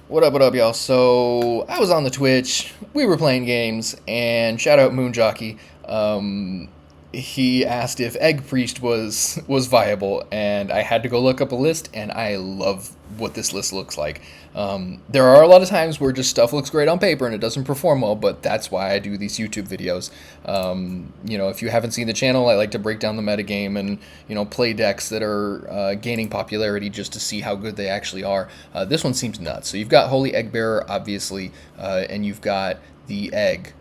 What up, y'all? So, I was on the Twitch, we were playing games, and shout out Moonjockey. He asked if Egg Priest was viable, and I had to go look up a list, and I love what this list looks like. There are a lot of times where just stuff looks great on paper and it doesn't perform well, but that's why I do these YouTube videos. If you haven't seen the channel, I like to break down the metagame and, play decks that are gaining popularity just to see how good they actually are. This one seems nuts. So you've got Holy Eggbearer, obviously, and you've got the Egg.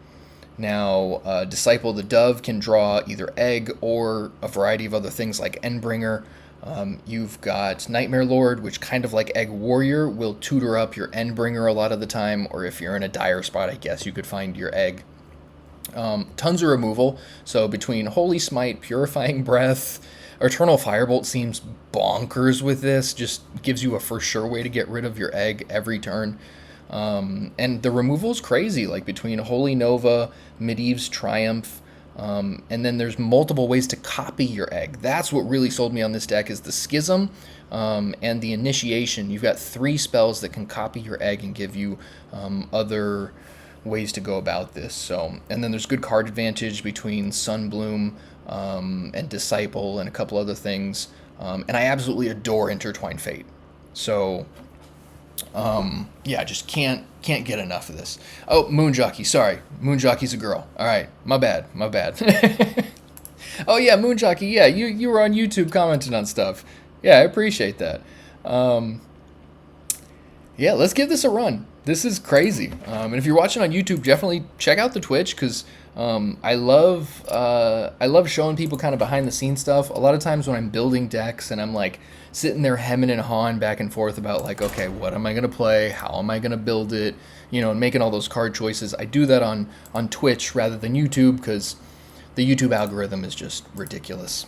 Now, Disciple the Dove can draw either Egg or a variety of other things like Endbringer. You've got Nightmare Lord, which kind of like Egg Warrior will tutor up your Endbringer a lot of the time, or if you're in a dire spot, I guess you could find your Egg. Tons of removal, so between Holy Smite, Purifying Breath, Eternal Firebolt seems bonkers with this, just gives you a for sure way to get rid of your Egg every turn. And the removal's crazy, like between Holy Nova, Medivh's Triumph, and then there's multiple ways to copy your Egg. That's what really sold me on this deck is the Schism and the Initiation. You've got 3 spells that can copy your Egg and give you other ways to go about this. So, and then there's good card advantage between Sunbloom and Disciple and a couple other things. And I absolutely adore Intertwined Fate. So, just can't get enough of this. Oh, Moonjockey, sorry. Moonjockey's a girl. All right, my bad. Oh yeah, Moonjockey, yeah, you were on YouTube commenting on stuff. Yeah, I appreciate that. Let's give this a run. This is crazy. And if you're watching on YouTube, definitely check out the Twitch because I love showing people kind of behind the scenes stuff. A lot of times when I'm building decks and I'm like sitting there hemming and hawing back and forth about like, okay, what am I gonna play? How am I gonna build it? And making all those card choices. I do that on Twitch rather than YouTube because the YouTube algorithm is just ridiculous.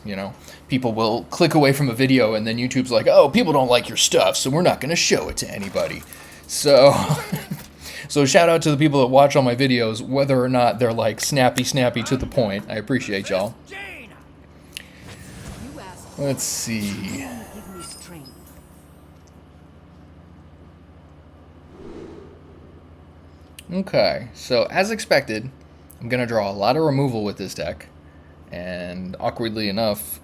People will click away from a video and then YouTube's like, oh, people don't like your stuff, so we're not gonna show it to anybody. So, so shout out to the people that watch all my videos, whether or not they're like snappy to the point. I appreciate y'all. Let's see. Okay, so as expected, I'm going to draw a lot of removal with this deck. And awkwardly enough,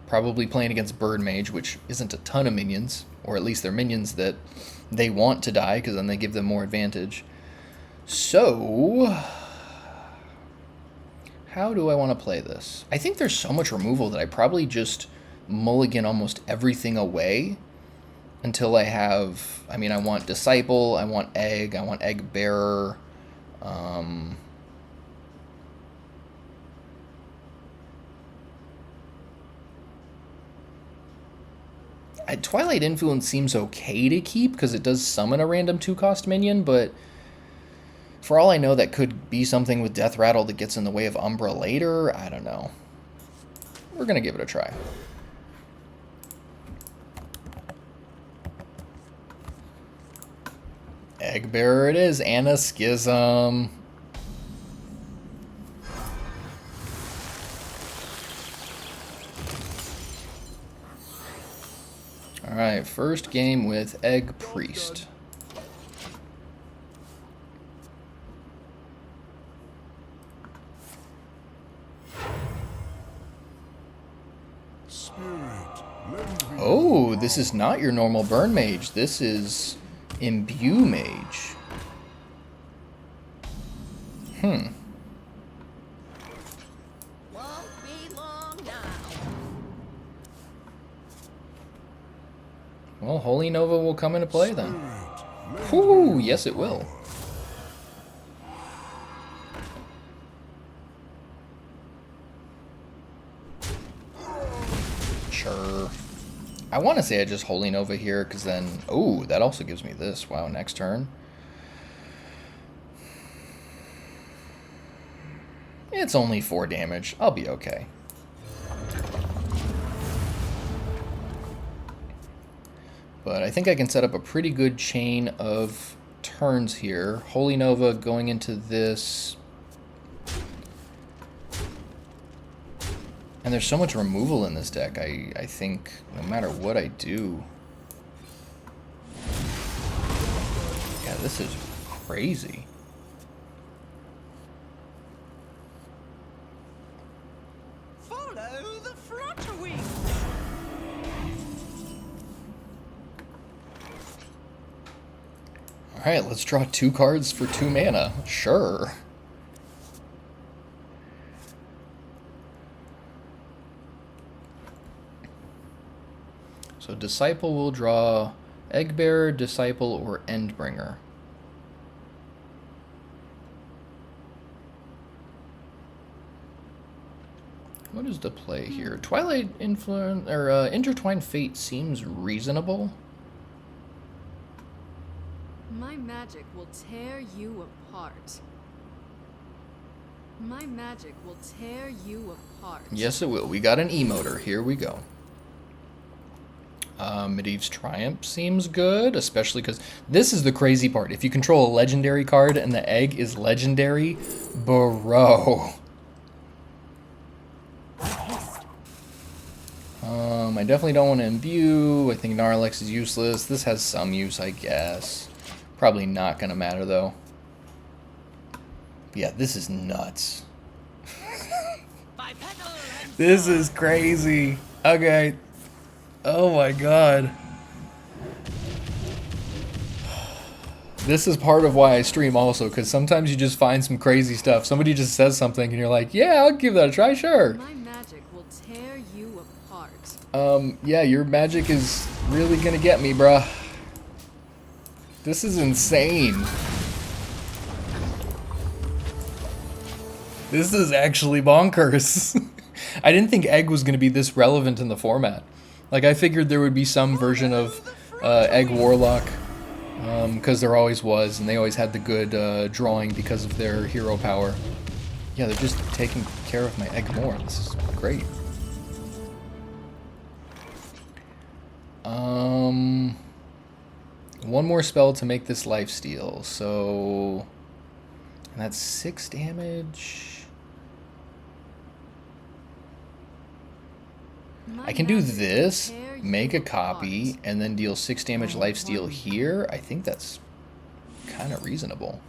probably playing against Bird Mage, which isn't a ton of minions, or at least they're minions that they want to die, because then they give them more advantage. So, how do I want to play this? I think there's so much removal that I probably just mulligan almost everything away until I have, I want Disciple, I want Egg, I want Eggbearer, Twilight Influence seems okay to keep because it does summon a random 2-cost minion, but for all I know, that could be something with Death Rattle that gets in the way of Umbra later. I don't know. We're going to give it a try. Eggbearer it is, and a Schism. Alright, first game with Egg Priest. Oh, this is not your normal Burn Mage. This is Imbue Mage. Well, Holy Nova will come into play then. Whoo, yes it will. Sure. I want to say I just Holy Nova here, because then... Oh, that also gives me this. Wow, next turn. It's only 4 damage. I'll be okay. But I think I can set up a pretty good chain of turns here. Holy Nova going into this. And there's so much removal in this deck, I think no matter what I do. this is crazy. Follow the flutterwings. Alright, let's draw 2 cards for 2 mana. Sure. So Disciple will draw Eggbearer, Disciple, or Endbringer. What is the play here? Twilight Influence or Intertwined Fate seems reasonable. My magic will tear you apart. My magic will tear you apart. Yes, it will. We got an emoter. Here we go. Medivh's Triumph seems good, especially because this is the crazy part. If you control a legendary card and the egg is legendary, bro. I definitely don't want to imbue. I think Gnarlex is useless. This has some use, I guess. Probably not going to matter, though. But yeah, this is nuts. This is crazy. Okay. Oh my god. This is part of why I stream also, because sometimes you just find some crazy stuff. Somebody just says something and you're like, yeah, I'll give that a try, sure. My magic will tear you apart. Yeah, your magic is really gonna get me, bruh. This is insane. This is actually bonkers. I didn't think Egg was gonna be this relevant in the format. Like, I figured there would be some version of Egg Warlock, because there always was, and they always had the good drawing because of their hero power. Yeah, they're just taking care of my Egg more. This is great. One more spell to make this lifesteal, so... And that's 6 damage. I can do this, make a copy, and then deal 6 damage lifesteal here. I think that's kind of reasonable.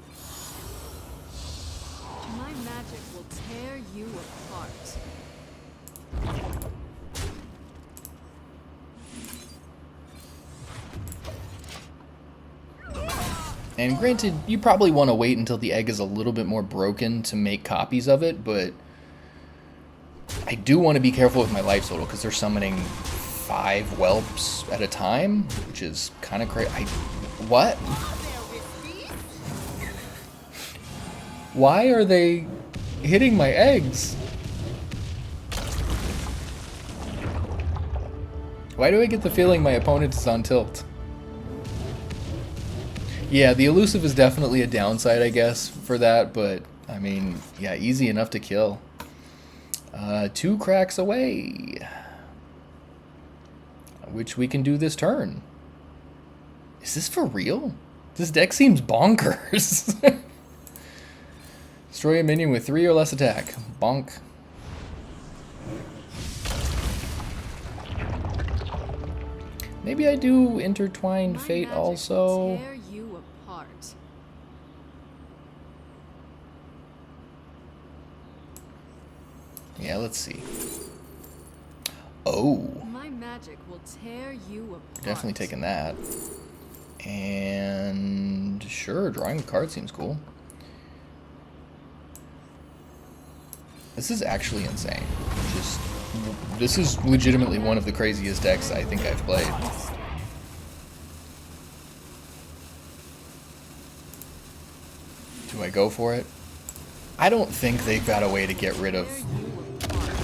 My magic will tear you apart. And granted, you probably want to wait until the egg is a little bit more broken to make copies of it, but I do want to be careful with my life total because they're summoning 5 whelps at a time, which is kind of crazy. What? Why are they hitting my eggs? Why do I get the feeling my opponent is on tilt? Yeah, the elusive is definitely a downside, I guess, for that, but, I mean, yeah, easy enough to kill. 2 cracks away. Which we can do this turn. Is this for real? This deck seems bonkers. Destroy a minion with 3 or less attack. Bonk. Maybe I do Intertwined Fate also. Yeah, let's see. Oh. My magic will tear you apart. Definitely taking that. And sure, drawing a card seems cool. This is actually insane. This is legitimately one of the craziest decks I think I've played. Do I go for it? I don't think they've got a way to get rid of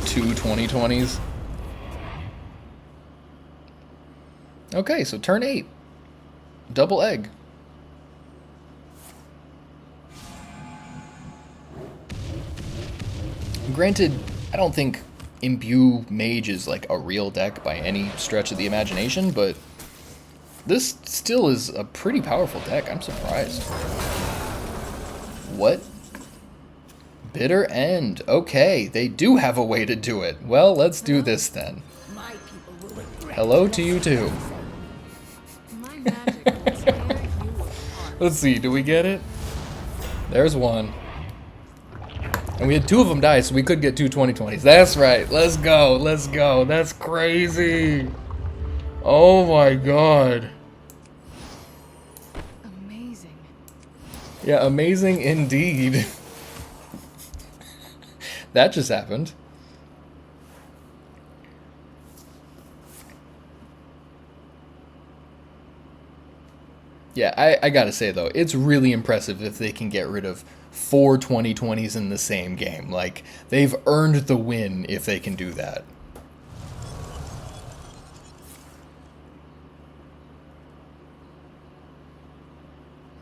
2 2020s. Okay, so turn 8. Double egg. Granted, I don't think Imbue Mage is like a real deck by any stretch of the imagination, but this still is a pretty powerful deck. I'm surprised. What? Bitter End. Okay, they do have a way to do it. Well, let's do this then. Hello to you too. Let's see, do we get it? There's one. And we had 2 of them die, so we could get 2 2020s. That's right. Let's go. Let's go. That's crazy. Oh my god. Amazing. Yeah, amazing indeed. That just happened. Yeah, I gotta say though, it's really impressive if they can get rid of 4 2020s in the same game. Like, they've earned the win if they can do that.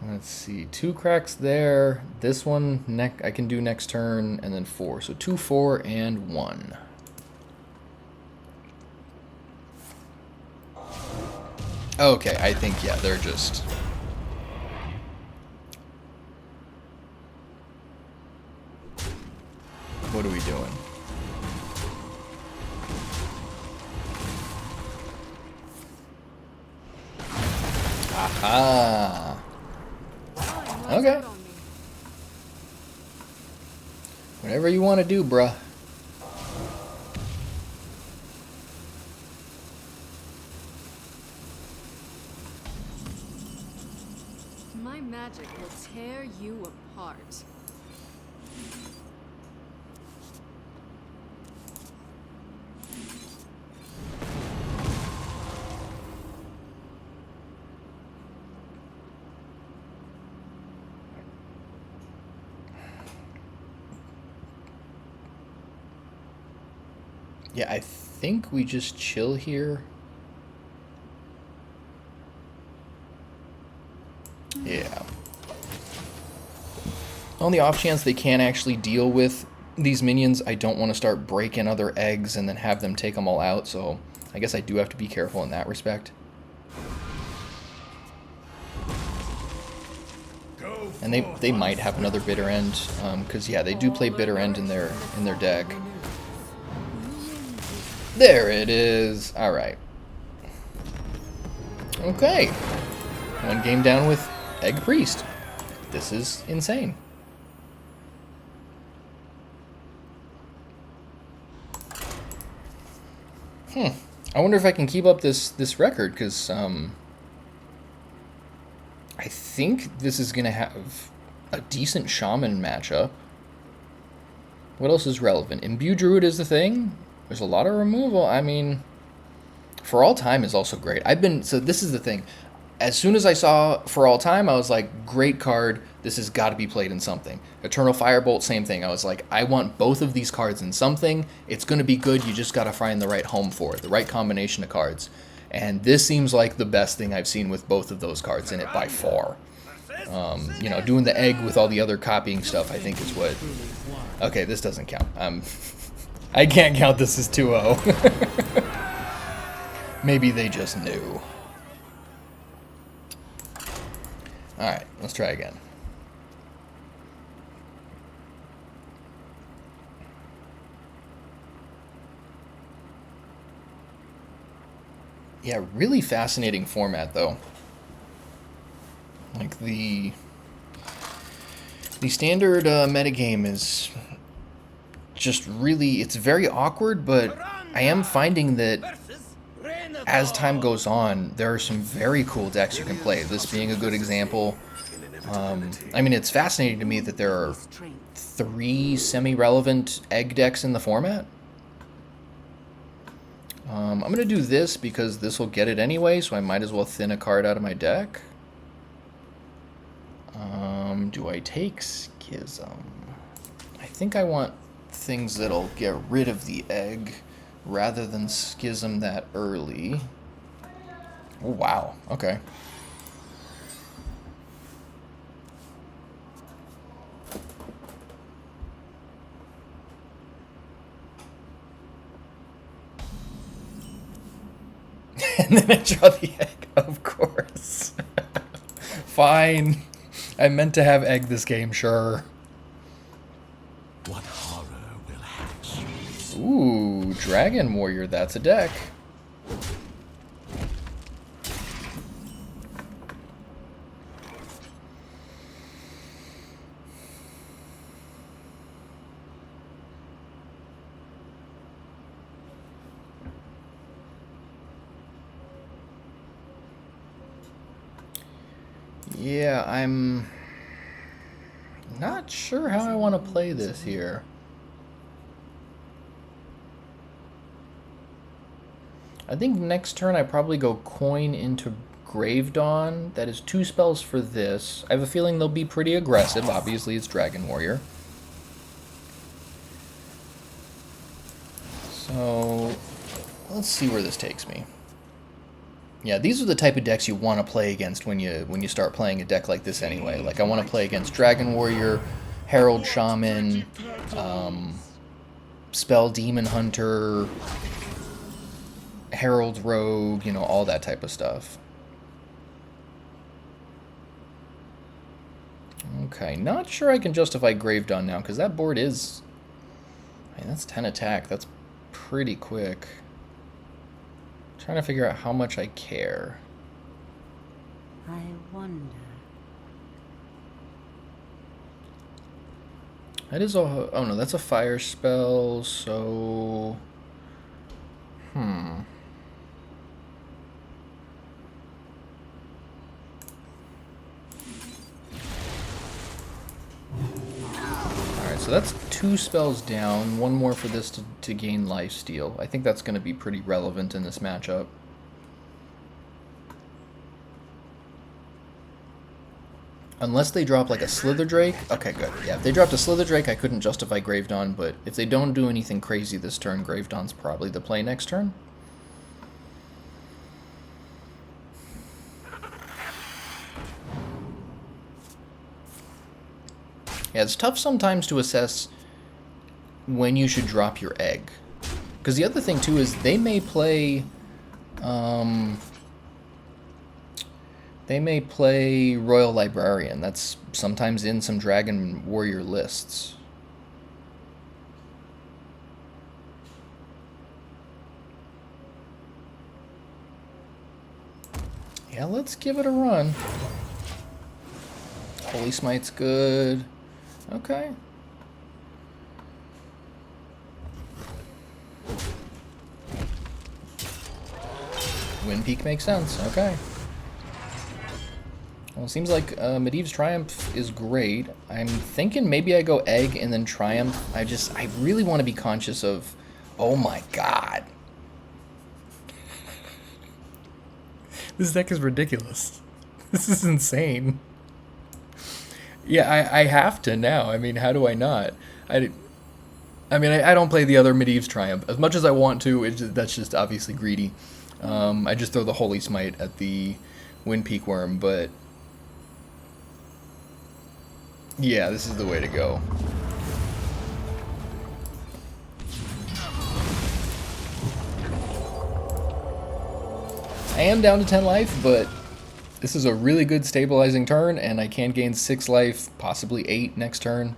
Let's see, 2 cracks there. This one I can do next turn, and then 4. So 2, 4, and 1. Okay, I think, yeah, they're just... What are we doing? Aha! Okay. Whatever you want to do, bruh. My magic will tear you apart. Yeah, I think we just chill here. Yeah. On the off chance they can actually deal with these minions, I don't want to start breaking other eggs and then have them take them all out, so I guess I do have to be careful in that respect. And they might have another Bitter End, because yeah, they do play Bitter End in their deck. There it is. All right. Okay. 1 game down with Egg Priest. This is insane. I wonder if I can keep up this record, because I think this is going to have a decent Shaman matchup. What else is relevant? Imbue Druid is the thing. There's a lot of removal. I mean, For All Time is also great. So this is the thing. As soon as I saw For All Time, I was like, great card. This has got to be played in something. Eternal Firebolt, same thing. I was like, I want both of these cards in something. It's going to be good. You just got to find the right home for it, the right combination of cards. And this seems like the best thing I've seen with both of those cards in it by far. You know, doing the egg with all the other copying stuff, I think is what... Okay, this doesn't count. I can't count this as 2-0. Maybe they just knew. Alright, let's try again. Yeah, really fascinating format, though. Like, the standard metagame is just really... It's very awkward, but I am finding that as time goes on, there are some very cool decks you can play, this being a good example. I mean, it's fascinating to me that there are 3 semi-relevant egg decks in the format. I'm going to do this because this will get it anyway, so I might as well thin a card out of my deck. Do I take Schism? I think I want things that'll get rid of the egg rather than Schism that early. Oh, wow. Okay. And then I draw the egg, of course. Fine. I meant to have egg this game, sure. What horror will hatch? Ooh, Dragon Warrior, that's a deck. Yeah, I'm not sure how I want to play this here. I think next turn I probably go coin into Gravedawn. That is 2 spells for this. I have a feeling they'll be pretty aggressive. Obviously, it's Dragon Warrior. So, let's see where this takes me. Yeah, these are the type of decks you want to play against when you start playing a deck like this anyway. Like, I want to play against Dragon Warrior, Herald Shaman, Spell Demon Hunter, Herald Rogue, you know, all that type of stuff. Okay, not sure I can justify Gravedawn now, because that board is... I mean, that's 10 attack. That's pretty quick. Trying to figure out how much I care. I wonder. That is a... Oh no, that's a fire spell, so... Alright, so that's 2 spells down. 1 more for this to gain lifesteal. I think that's going to be pretty relevant in this matchup. Unless they drop like a Slither Drake. Okay, good. Yeah, if they dropped a Slither Drake, I couldn't justify Gravedawn, but if they don't do anything crazy this turn, Gravedawn's probably the play next turn. Yeah, it's tough sometimes to assess when you should drop your egg. Because the other thing, too, is they may play... they may play Royal Librarian. That's sometimes in some Dragon Warrior lists. Yeah, let's give it a run. Holy Smite's good. Okay. Wind Peak makes sense. Okay. Well, it seems like Medivh's Triumph is great. I'm thinking maybe I go Egg and then Triumph. I really want to be conscious of... Oh my god. This deck is ridiculous. This is insane. Yeah, I have to now. I mean, how do I not? I mean, I don't play the other Medivh's Triumph. As much as I want to, that's just obviously greedy. I just throw the Holy Smite at the Wind Peak Worm, but... Yeah, this is the way to go. I am down to 10 life, but... This is a really good stabilizing turn, and I can gain 6 life, possibly 8 next turn.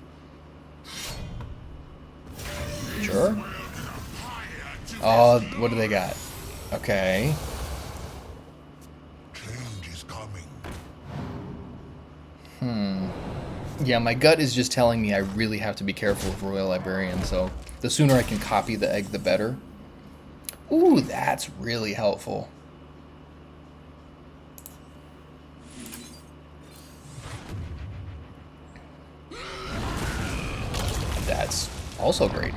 Sure. Oh, what do they got? Okay. Change is coming. Yeah, my gut is just telling me I really have to be careful of Royal Librarian, so the sooner I can copy the egg, the better. Ooh, that's really helpful. That's also great.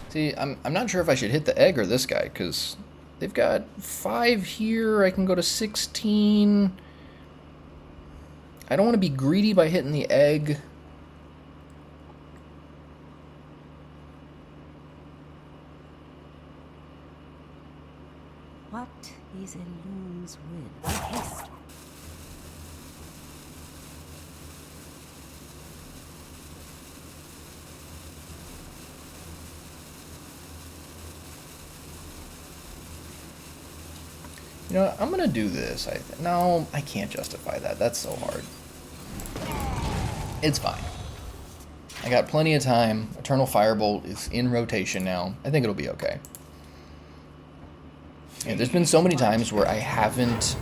See, I'm not sure if I should hit the egg or this guy, because they've got 5 here. I can go to 16. I don't want to be greedy by hitting the egg. What is a loon's will? Haste. You know what? I'm going to do this. No, I can't justify that. That's so hard. It's fine. I got plenty of time. Eternal Firebolt is in rotation now. I think it'll be okay. Yeah, there's been so many times where I haven't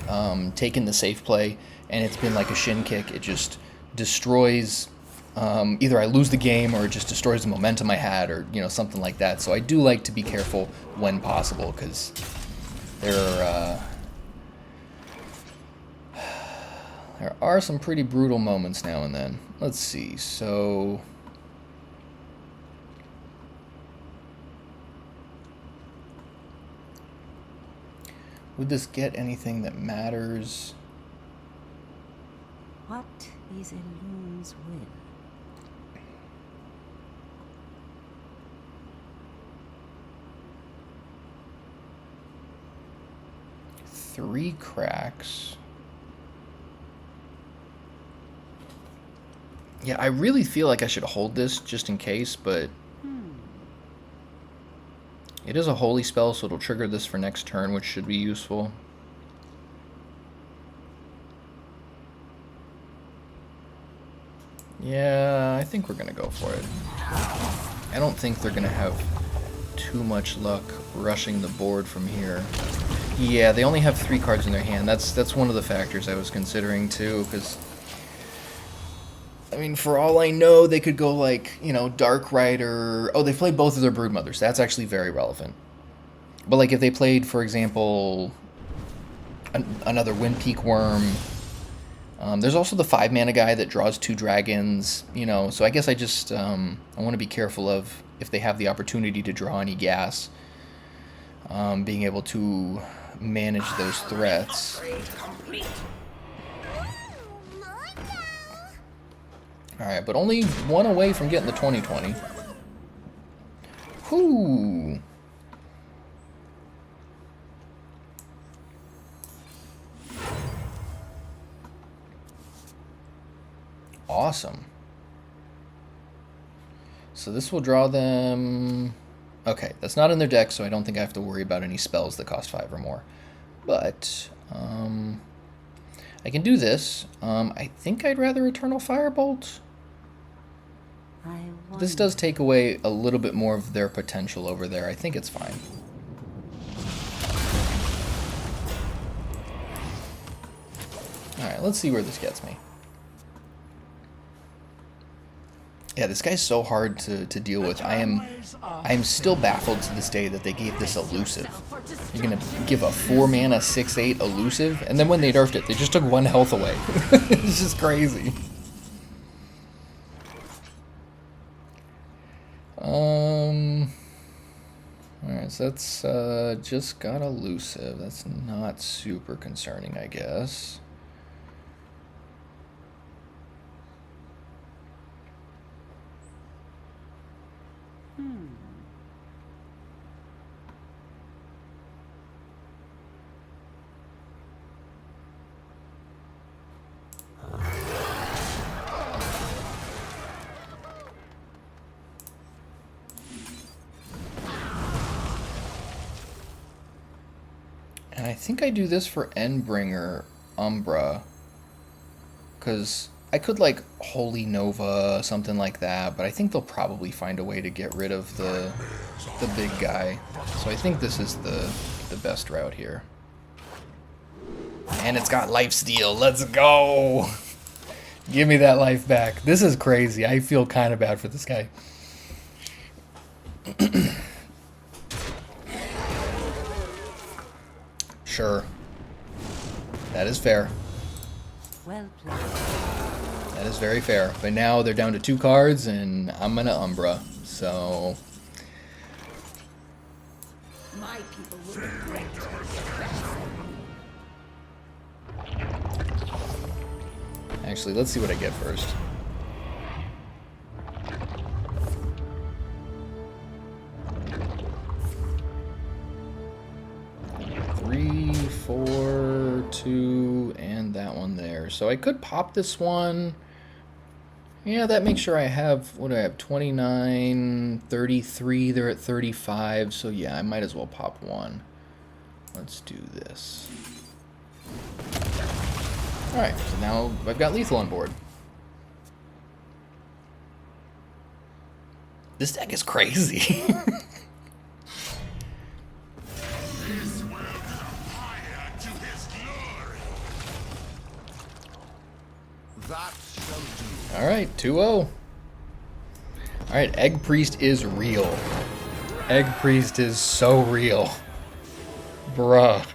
taken the safe play, and it's been like a shin kick. It just destroys. Either I lose the game, or it just destroys the momentum I had, or something like that. So I do like to be careful when possible, because there are some pretty brutal moments now and then. Let's see. So. Would this get anything that matters? What is a loon's will? Three cracks. Yeah, I really feel like I should hold this just in case, but it is a holy spell, so it'll trigger this for next turn, which should be useful. Yeah, I think we're going to go for it. I don't think they're going to have too much luck rushing the board from here. Yeah, they only have 3 cards in their hand. That's one of the factors I was considering too, because I mean, for all I know, they could go like, Dark Rider. Oh, they played both of their Broodmothers. That's actually very relevant. But like if they played, for example, another Windpeak Worm. There's also the 5-mana guy that draws 2 dragons, so I guess I just, I want to be careful of, if they have the opportunity to draw any gas, being able to manage those threats. Alright, but only 1 away from getting the 20/20. Whoo! Awesome. So this will draw them. Okay, that's not in their deck, so I don't think I have to worry about any spells that cost 5 or more. But I can do this. I think I'd rather Eternal Firebolt. This does take away a little bit more of their potential over there. I think it's fine. Alright, let's see where this gets me. Yeah, this guy's so hard to deal with. I am still baffled to this day that they gave this elusive. You're gonna give a 4-mana 6/8 elusive, and then when they nerfed it, they just took 1 health away. It's just crazy. Alright, so that's just got elusive. That's not super concerning, I guess. And I think I do this for Endbringer Umbra, because I could like Holy Nova, something like that, but I think they'll probably find a way to get rid of the big guy. So I think this is the best route here. And it's got lifesteal. Let's go! Give me that life back. This is crazy. I feel kind of bad for this guy. Sure. That is fair. Well played. That is very fair. But now they're down to 2 cards, and I'm gonna Umbra. So My people will regret actually, let's see what I get first. Three, 4, 2, and that one there. So I could pop this one. Yeah, that makes sure I have, what do I have, 29, 33, they're at 35, so yeah, I might as well pop one. Let's do this. Alright, so now I've got lethal on board. This deck is crazy. That shall do. Alright, 2-0. Alright, Egg Priest is real. Egg Priest is so real. Bruh.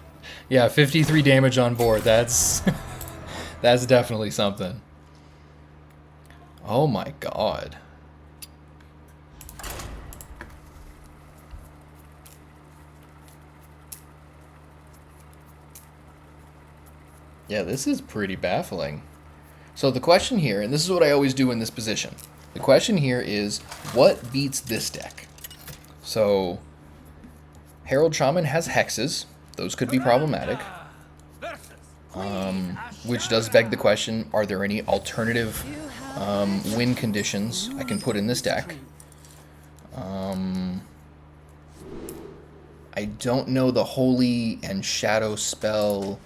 Yeah, 53 damage on board. That's that's definitely something. Oh my god. Yeah, this is pretty baffling. So the question here, and this is what I always do in this position. The question here is, what beats this deck? So, Herald Shaman has hexes. Those could be problematic. Which does beg the question, are there any alternative win conditions I can put in this deck? I don't know the Holy and Shadow spell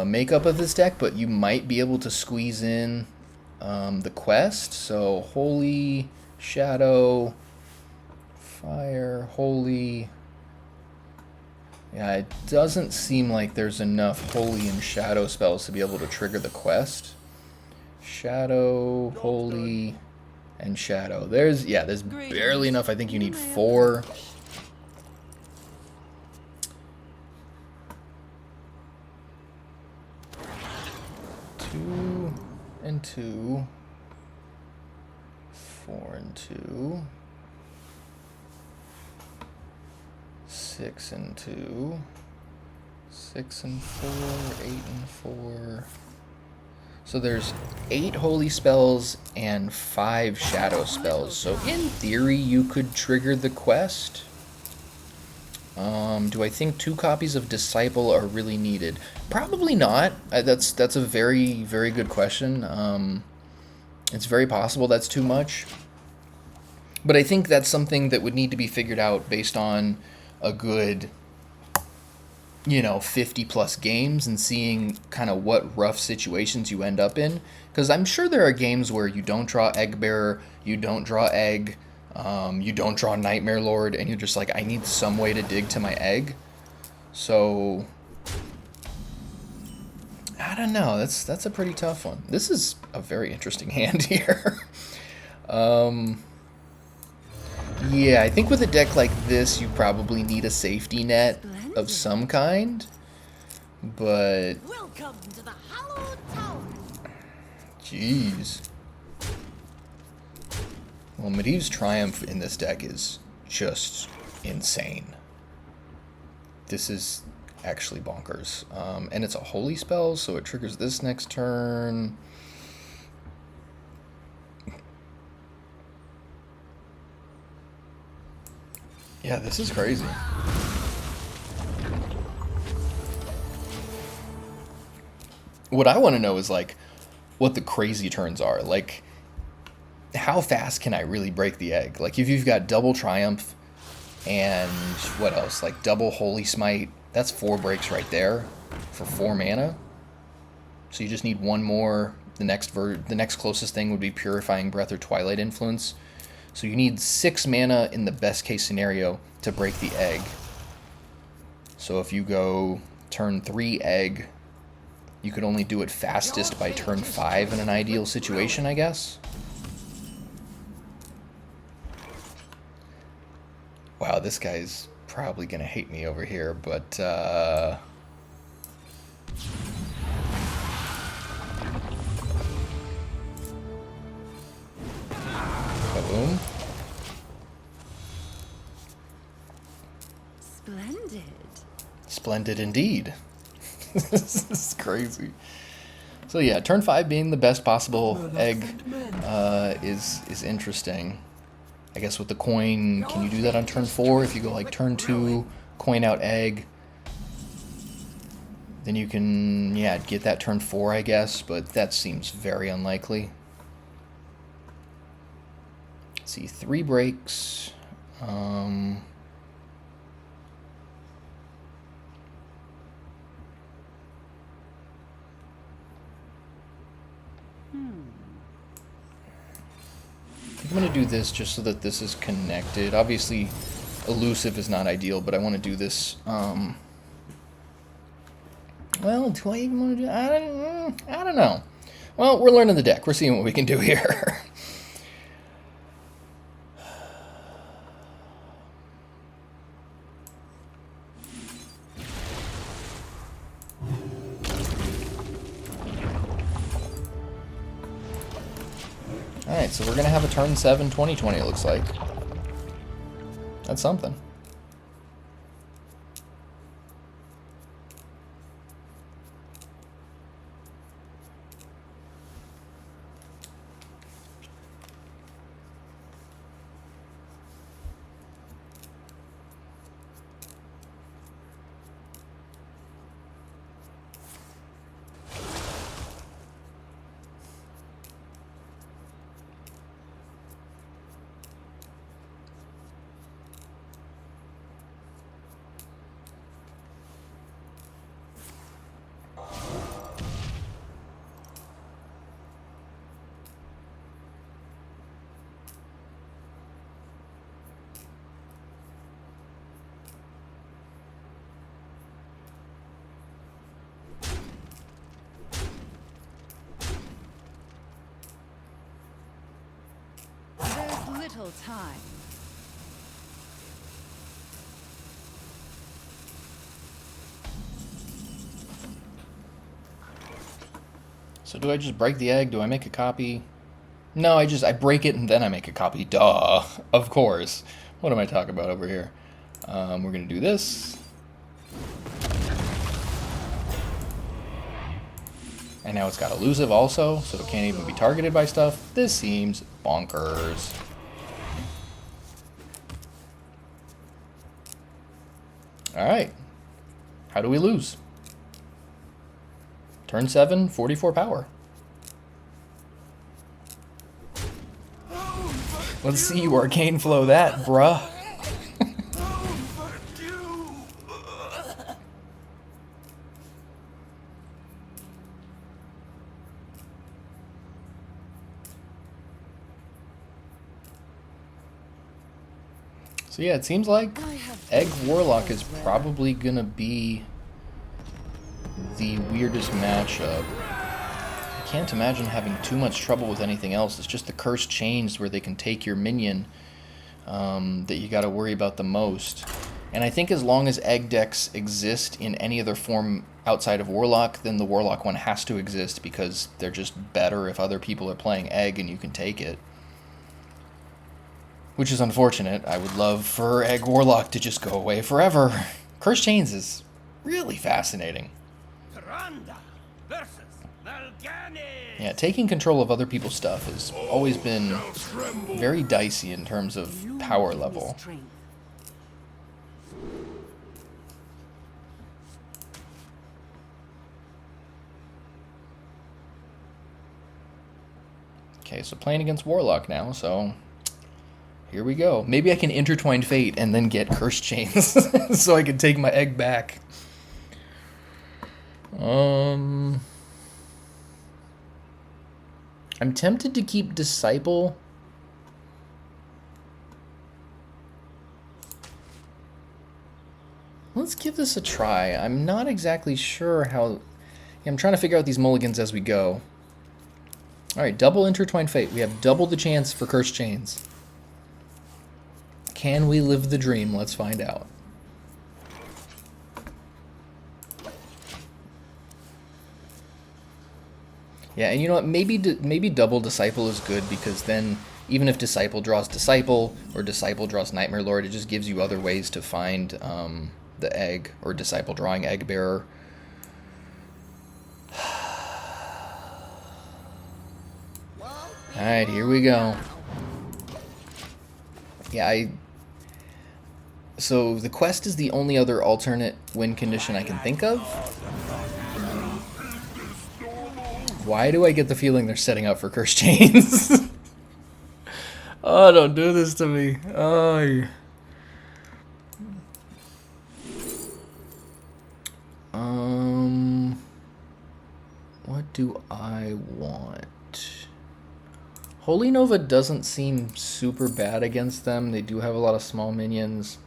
makeup of this deck, but you might be able to squeeze in the quest. So Holy, Shadow, Fire, Holy. Yeah, it doesn't seem like there's enough Holy and Shadow spells to be able to trigger the quest. Shadow, Holy, and Shadow. There's barely enough. I think you need 4. Two and 2. 4 and 2. 6 and 2. 6 and 4. 8 and 4. So there's 8 holy spells and 5 shadow spells. So in theory, you could trigger the quest. Do I think 2 copies of Disciple are really needed? Probably not. That's a very, very good question. It's very possible that's too much. But I think that's something that would need to be figured out based on a good, 50 plus games and seeing kind of what rough situations you end up in. Because I'm sure there are games where you don't draw Eggbearer, you don't draw Egg, you don't draw Nightmare Lord, and you're just like, I need some way to dig to my Egg. So I don't know. That's a pretty tough one. This is a very interesting hand here. Yeah, I think with a deck like this, you probably need a safety net of some kind. But Welcome to the Hallowed Tower. Jeez. Well, Medivh's Triumph in this deck is just insane. This is actually bonkers. And it's a holy spell, so it triggers this next turn. Yeah, this is crazy. What I want to know is, like, what the crazy turns are. Like, how fast can I really break the egg? Like, if you've got double Triumph and what else? Like, double Holy Smite. That's 4 breaks right there for 4 mana. So you just need 1 more. The next closest thing would be Purifying Breath or Twilight Influence. So you need 6 mana in the best case scenario to break the egg. So if you go turn 3 egg, you could only do it fastest by turn 5 in an ideal situation, I guess. Wow, this guy's probably gonna hate me over here, but boom. Splendid. Splendid indeed. This is crazy. So yeah, turn 5 being the best possible egg is interesting. I guess with the coin, can you do that on turn 4? If you go like turn 2, coin out egg, then you can, yeah, get that turn 4, I guess, but that seems very unlikely. Let's see, 3 breaks. I'm going to do this just so that this is connected. Obviously, elusive is not ideal, but I want to do this Well, do I even want to do... I don't know. Well, we're learning the deck. We're seeing what we can do here. Alright, so we're going to have a turn 7 2020, it looks like. That's something. Little time. So do I just break the egg? Do I make a copy? No, I break it and then I make a copy. Duh. Of course. What am I talking about over here? We're going to do this. And now it's got elusive also, so it can't even be targeted by stuff. This seems bonkers. Alright. How do we lose? Turn 7, 44 power. Let's see you arcane flow that, bruh. So yeah, it seems like Egg Warlock is probably gonna be the weirdest matchup. I can't imagine having too much trouble with anything else. It's just the Cursed Chains where they can take your minion that you gotta worry about the most. And I think as long as Egg decks exist in any other form outside of Warlock, then the Warlock one has to exist because they're just better if other people are playing Egg and you can take it. Which is unfortunate. I would love for Egg Warlock to just go away forever. Cursed Chains is really fascinating. Yeah, taking control of other people's stuff has always been very dicey in terms of power level. Okay, so playing against Warlock now, so here we go. Maybe I can Intertwined Fate and then get Cursed Chains so I can take my egg back. I'm tempted to keep Disciple. Let's give this a try. I'm not exactly sure how... Yeah, I'm trying to figure out these mulligans as we go. Alright, double Intertwined Fate. We have double the chance for Cursed Chains. Can we live the dream? Let's find out. Yeah, and you know what? Maybe double Disciple is good because then even if Disciple draws Disciple or Disciple draws Nightmare Lord, it just gives you other ways to find the egg, or Disciple drawing Eggbearer. Alright, here we go. Yeah, so the quest is the only other alternate win condition I can think of. Why do I get the feeling they're setting up for Cursed Chains? Oh, don't do this to me. Oh. What do I want? Holy Nova doesn't seem super bad against them. They do have a lot of small minions.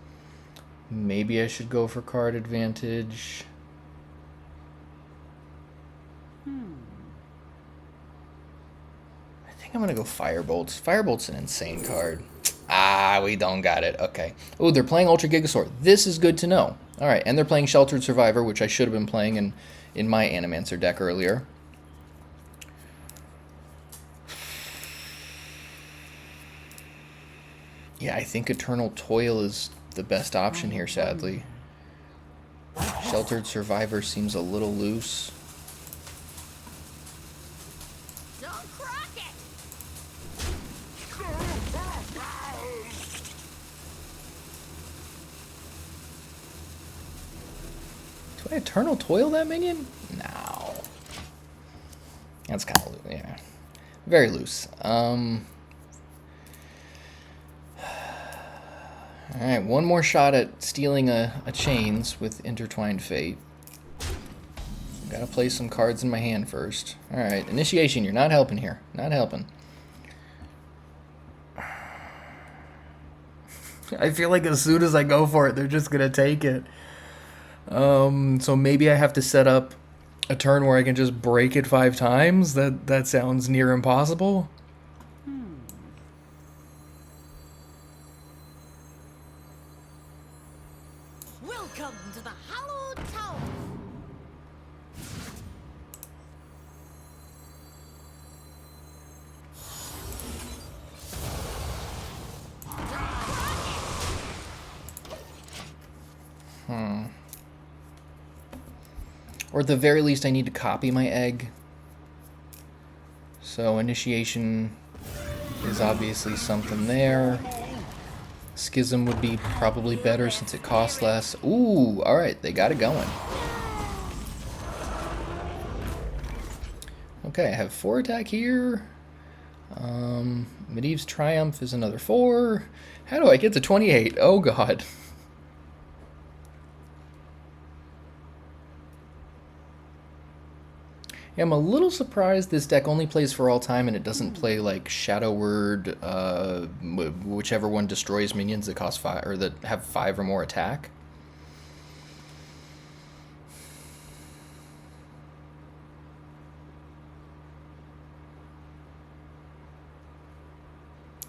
Maybe I should go for card advantage. I think I'm gonna go Firebolt. Firebolt's an insane card. Ah, we don't got it. Okay. Oh, they're playing Ultra Gigasaur. This is good to know. All right, and they're playing Sheltered Survivor, which I should have been playing in my Animancer deck earlier. Yeah, I think Eternal Toil is the best option here, sadly. Sheltered Survivor seems a little loose. Don't crack it! Do I Eternal Toil that minion? No. That's kind of loose, yeah. Very loose. Alright, one more shot at stealing a Chains with Intertwined Fate. Gotta play some cards in my hand first. Alright, Initiation, you're not helping here. Not helping. I feel like as soon as I go for it, they're just gonna take it. So maybe I have to set up a turn where I can just break it 5 times? That sounds near impossible. Welcome to the Hallowed Tower! Or at the very least, I need to copy my egg. So Initiation is obviously something there. Schism would be probably better since it costs less. Ooh, alright, they got it going. Okay, I have 4 attack here. Medivh's Triumph is another 4. How do I get to 28? Oh god. Yeah, I'm a little surprised this deck only plays for all time and it doesn't play like Shadow Word, whichever one destroys minions that cost 5 or that have 5 or more attack.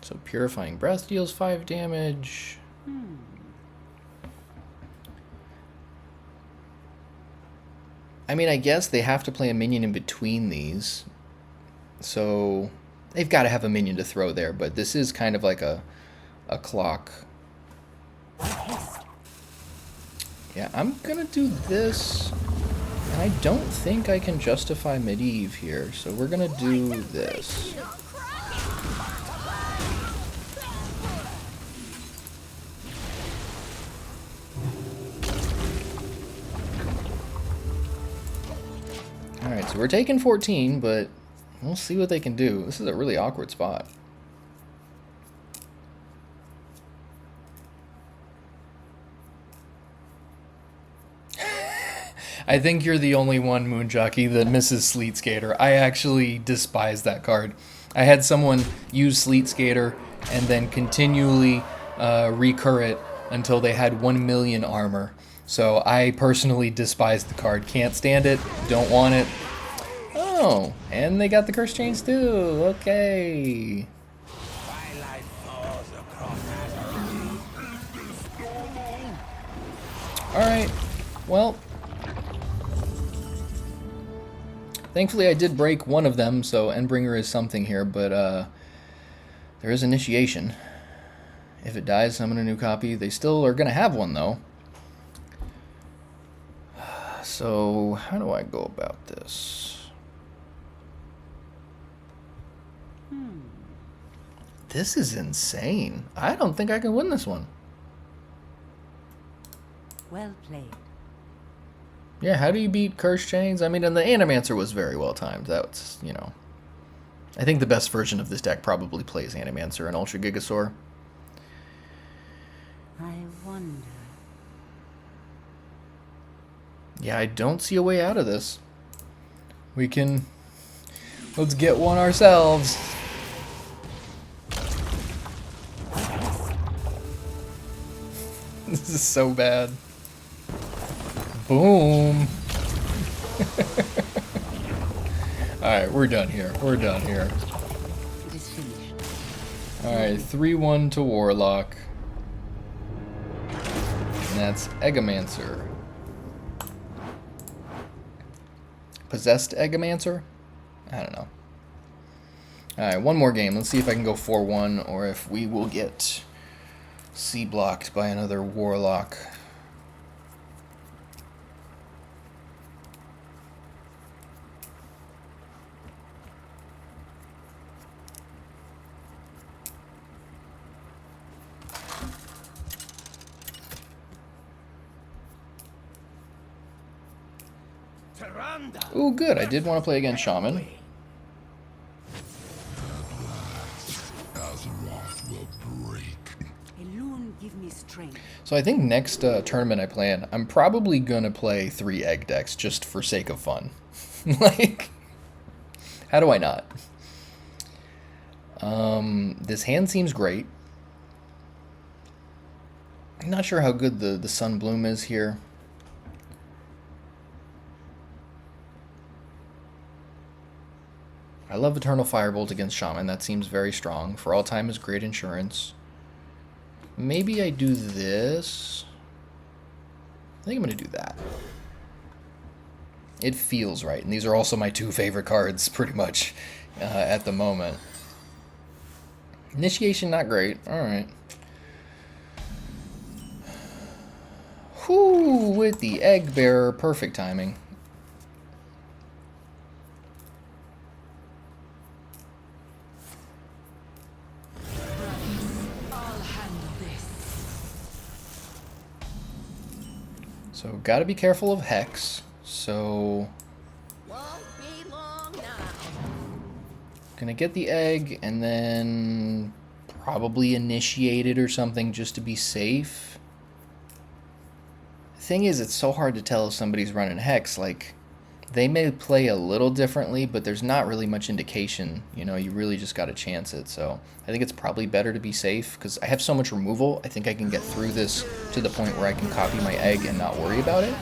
So Purifying Breath deals 5 damage. I mean, I guess they have to play a minion in between these. So they've got to have a minion to throw there, but this is kind of like a clock. Yeah, I'm going to do this. And I don't think I can justify Medivh here, so we're going to do this. Alright, so we're taking 14, but we'll see what they can do. This is a really awkward spot. I think you're the only one, Moonjockey, that misses Sleet Skater. I actually despise that card. I had someone use Sleet Skater and then continually recur it until they had 1 million armor. So I personally despise the card. Can't stand it. Don't want it. Oh, and they got the Curse Chains too. Okay. Alright. Well. Thankfully I did break one of them, so Endbringer is something here, but there is Initiation. If it dies, summon a new copy. They still are going to have one, though. So, how do I go about this? This is insane. I don't think I can win this one. Well played. Yeah, how do you beat Curse Chains? I mean, and the Animancer was very well timed. That's, you know. I think the best version of this deck probably plays Animancer and Ultra Gigasaur. I wonder. Yeah, I don't see a way out of this. We can... Let's get one ourselves. This is so bad. Boom. Alright, we're done here. We're done here. It is finished. Alright, 3-1 to Warlock. And that's Eggomancer. Possessed Eggomancer? I don't know. Alright, one more game. Let's see if I can go 4-1 or if we will get C-blocked by another Warlock. Ooh, good. I did want to play against Shaman. Alone give me strength. So I think next tournament I play in, I'm probably going to play 3 egg decks just for sake of fun. Like, how do I not? This hand seems great. I'm not sure how good the Sunbloom is here. I love Eternal Firebolt against Shaman. That seems very strong. For all time is great insurance. Maybe I do this. I think I'm going to do that. It feels right. And these are also my 2 favorite cards, pretty much, at the moment. Initiation, not great. Alright. Whoo, with the Eggbearer. Perfect timing. So, gotta be careful of Hex. So, gonna get the egg and then probably initiate it or something just to be safe. The thing is, it's so hard to tell if somebody's running Hex. Like, they may play a little differently, but there's not really much indication. You know, you really just gotta chance it. So, I think it's probably better to be safe because I have so much removal. I think I can get through this to the point where I can copy my egg and not worry about it.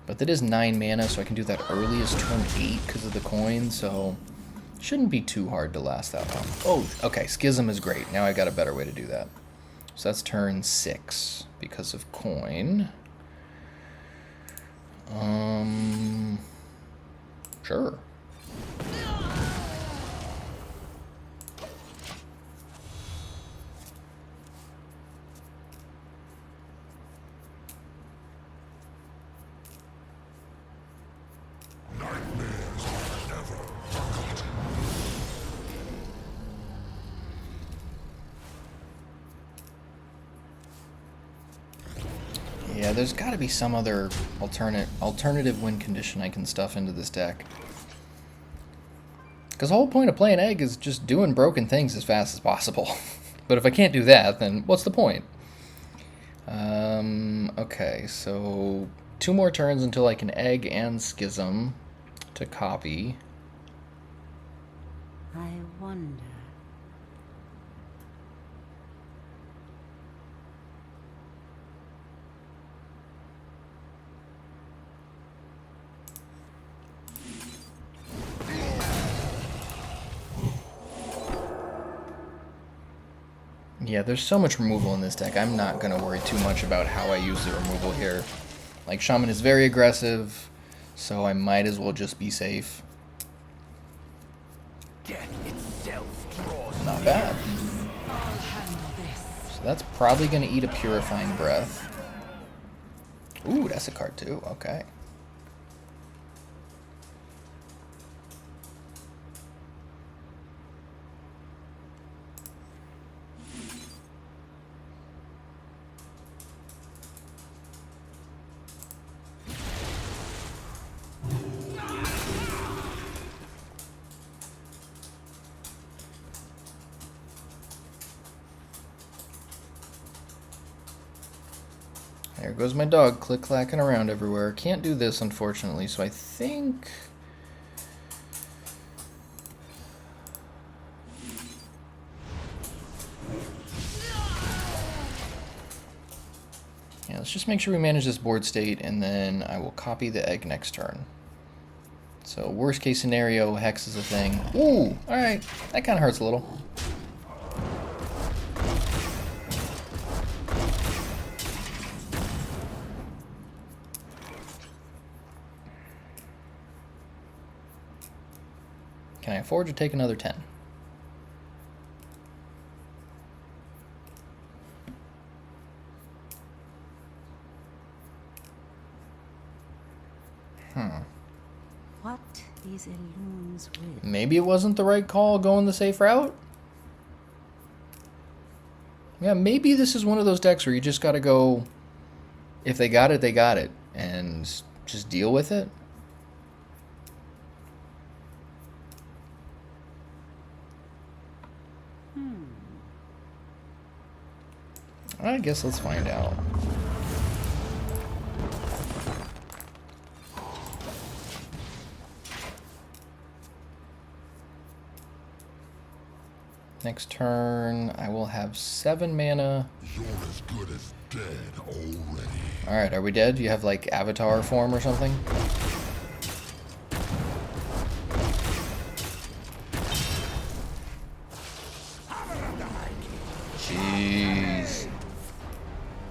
But that is 9 mana, so I can do that early as turn 8 because of the coin, so shouldn't be too hard to last that long. Oh, okay, Schism is great. Now I got a better way to do that. So that's turn 6 because of coin. Sure. Yeah, there's got to be some other alternative win condition I can stuff into this deck. Because the whole point of playing Egg is just doing broken things as fast as possible. But if I can't do that, then what's the point? Okay, so 2 more turns until I can Egg and Schism to copy. I wonder. Yeah, there's so much removal in this deck. I'm not going to worry too much about how I use the removal here. Like, Shaman is very aggressive, so I might as well just be safe. Not bad. So that's probably going to eat a Purifying Breath. Ooh, that's a card too. Okay. There goes my dog click-clacking around everywhere. Can't do this, unfortunately, so I think... Yeah, let's just make sure we manage this board state, and then I will copy the egg next turn. So worst case scenario, Hex is a thing. Ooh, alright. That kind of hurts a little. Can I afford to take another 10? What is Elun's will? Maybe it wasn't the right call going the safe route? Yeah, maybe this is one of those decks where you just gotta go, if they got it, they got it, and just deal with it. I guess let's find out. Next turn, I will have 7 mana. You're as good as dead already. Alright, are we dead? Do you have, like, avatar form or something? Jeez.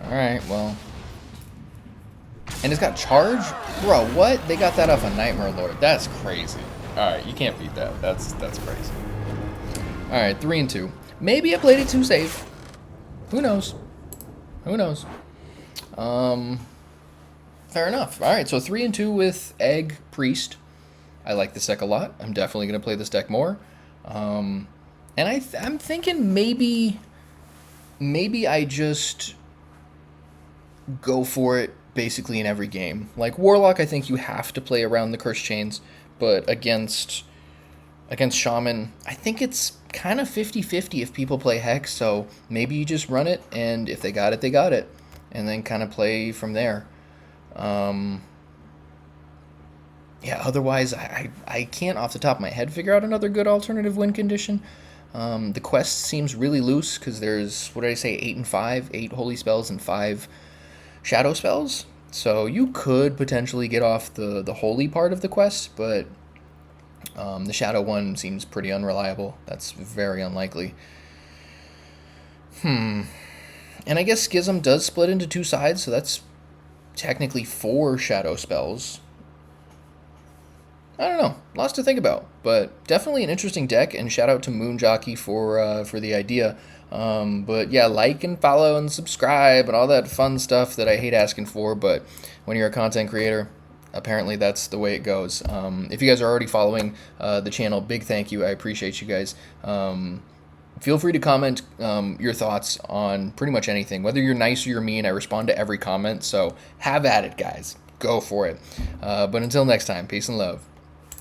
Alright, well. And it's got charge? Bro, what? They got that off a Nightmare Lord. That's crazy. Alright, you can't beat that. That's crazy. Alright, 3 and 2. Maybe I played it too safe. Who knows? Who knows? Fair enough. Alright, so 3 and 2 with Egg Priest. I like this deck a lot. I'm definitely going to play this deck more. And I'm thinking maybe I just go for it basically in every game. Like Warlock, I think you have to play around the Curse Chains, but against Shaman, I think it's kind of 50-50 if people play Hex, so maybe you just run it, and if they got it, they got it, and then kind of play from there. Yeah, otherwise, I can't off the top of my head figure out another good alternative win condition. The quest seems really loose, because there's, what did I say, 8 and 5? 8 holy spells and 5 shadow spells. So you could potentially get off the holy part of the quest, but the shadow one seems pretty unreliable. That's very unlikely. And I guess Schism does split into 2 sides, so that's technically 4 shadow spells. I don't know. Lots to think about, but definitely an interesting deck, and shout out to Moon Jockey for the idea. But yeah, like and follow and subscribe and all that fun stuff that I hate asking for, but when you're a content creator, apparently that's the way it goes. If you guys are already following the channel, big thank you. I appreciate you guys. Feel free to comment your thoughts on pretty much anything. Whether you're nice or you're mean, I respond to every comment, so have at it, guys. Go for it. But until next time, peace and love.